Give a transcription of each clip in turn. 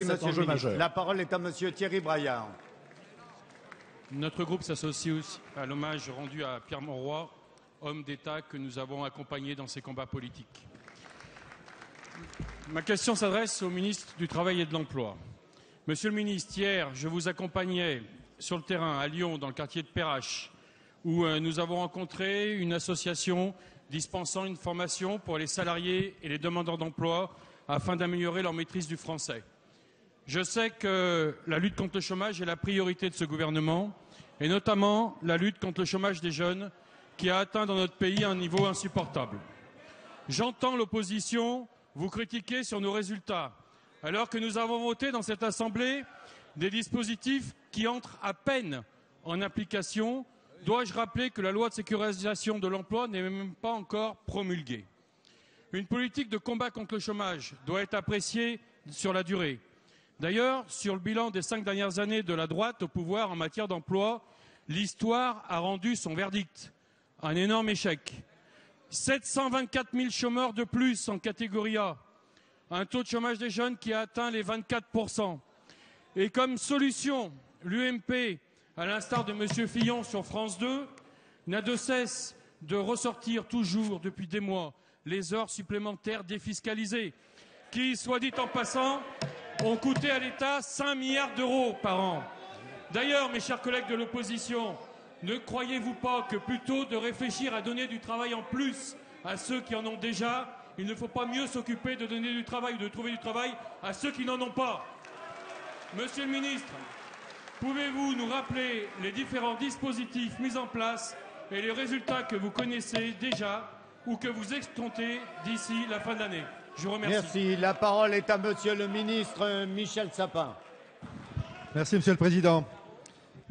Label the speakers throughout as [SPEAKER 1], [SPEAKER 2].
[SPEAKER 1] cet enjeu majeur.
[SPEAKER 2] La parole est à Monsieur Thierry Braillard.
[SPEAKER 3] Notre groupe s'associe aussi à l'hommage rendu à Pierre Mauroy, homme d'État que nous avons accompagné dans ses combats politiques. Ma question s'adresse au ministre du Travail et de l'Emploi. Monsieur le ministre, hier, je vous accompagnais sur le terrain à Lyon, dans le quartier de Perrache, où nous avons rencontré une association dispensant une formation pour les salariés et les demandeurs d'emploi afin d'améliorer leur maîtrise du français. Je sais que la lutte contre le chômage est la priorité de ce gouvernement, et notamment la lutte contre le chômage des jeunes, qui a atteint dans notre pays un niveau insupportable. J'entends l'opposition vous critiquer sur nos résultats, alors que nous avons voté dans cette Assemblée des dispositifs qui entrent à peine en application. Dois-je rappeler que la loi de sécurisation de l'emploi n'est même pas encore promulguée? Une politique de combat contre le chômage doit être appréciée sur la durée. D'ailleurs, sur le bilan des 5 dernières années de la droite au pouvoir en matière d'emploi, l'histoire a rendu son verdict. Un énorme échec. 724 000 chômeurs de plus en catégorie A. Un taux de chômage des jeunes qui a atteint les 24%. Et comme solution, l'UMP, à l'instar de M. Fillon sur France 2, n'a de cesse de ressortir toujours depuis des mois les heures supplémentaires défiscalisées, qui, soit dit en passant, ont coûté à l'État 5 milliards d'euros par an. D'ailleurs, mes chers collègues de l'opposition, ne croyez-vous pas que plutôt de réfléchir à donner du travail en plus à ceux qui en ont déjà, il ne faut pas mieux s'occuper de donner du travail ou de trouver du travail à ceux qui n'en ont pas? Monsieur le ministre, pouvez-vous nous rappeler les différents dispositifs mis en place et les résultats que vous connaissez déjà ou que vous escomptez d'ici la fin de l'année? Je vous remercie.
[SPEAKER 2] Merci. La parole est à Monsieur le ministre Michel Sapin.
[SPEAKER 4] Merci, Monsieur le Président.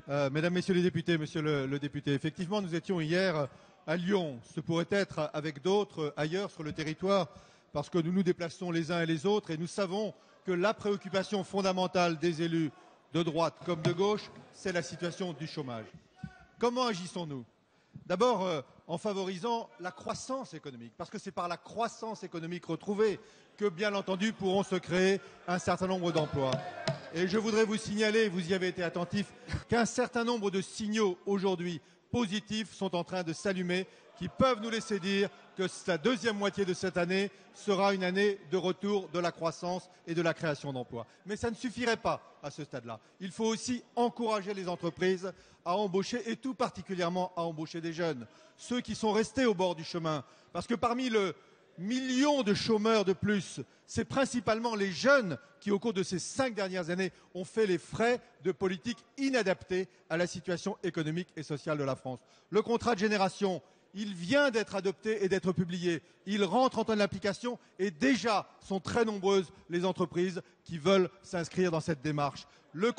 [SPEAKER 4] Mesdames, Messieurs les députés, Monsieur le député, effectivement, nous étions hier à Lyon. Ce pourrait être avec d'autres ailleurs sur le territoire, parce que nous nous déplaçons les uns et les autres et nous savons que la préoccupation fondamentale des élus de droite comme de gauche, c'est la situation du chômage. Comment agissons-nous? D'abord, en favorisant la croissance économique, parce que c'est par la croissance économique retrouvée que, bien entendu, pourront se créer un certain nombre d'emplois. Et je voudrais vous signaler, vous y avez été attentif, qu'un certain nombre de signaux aujourd'hui positifs sont en train de s'allumer, qui peuvent nous laisser dire que la deuxième moitié de cette année sera une année de retour de la croissance et de la création d'emplois. Mais ça ne suffirait pas à ce stade-là. Il faut aussi encourager les entreprises à embaucher, et tout particulièrement à embaucher des jeunes, ceux qui sont restés au bord du chemin. Parce que parmi le million de chômeurs de plus, c'est principalement les jeunes qui, au cours de ces 5 dernières années, ont fait les frais de politiques inadaptées à la situation économique et sociale de la France. Le contrat de génération, il vient d'être adopté et d'être publié. Il rentre en pleine application et déjà sont très nombreuses les entreprises qui veulent s'inscrire dans cette démarche. Le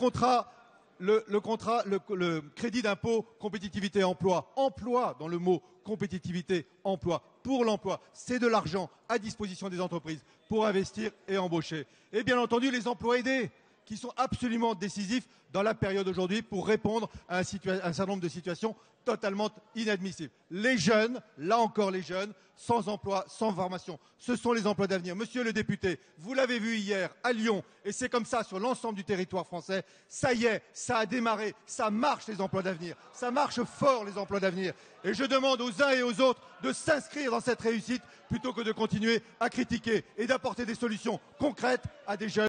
[SPEAKER 4] crédit d'impôt compétitivité emploi, emploi dans le mot compétitivité emploi, pour l'emploi, c'est de l'argent à disposition des entreprises pour investir et embaucher. Et bien entendu les emplois aidés qui sont absolument décisifs dans la période aujourd'hui pour répondre à un certain nombre de situations totalement inadmissibles. Les jeunes, là encore les jeunes, sans emploi, sans formation, ce sont les emplois d'avenir. Monsieur le député, vous l'avez vu hier à Lyon, et c'est comme ça sur l'ensemble du territoire français, ça y est, ça a démarré, ça marche les emplois d'avenir, ça marche fort les emplois d'avenir. Et je demande aux uns et aux autres de s'inscrire dans cette réussite plutôt que de continuer à critiquer et d'apporter des solutions concrètes à des jeunes.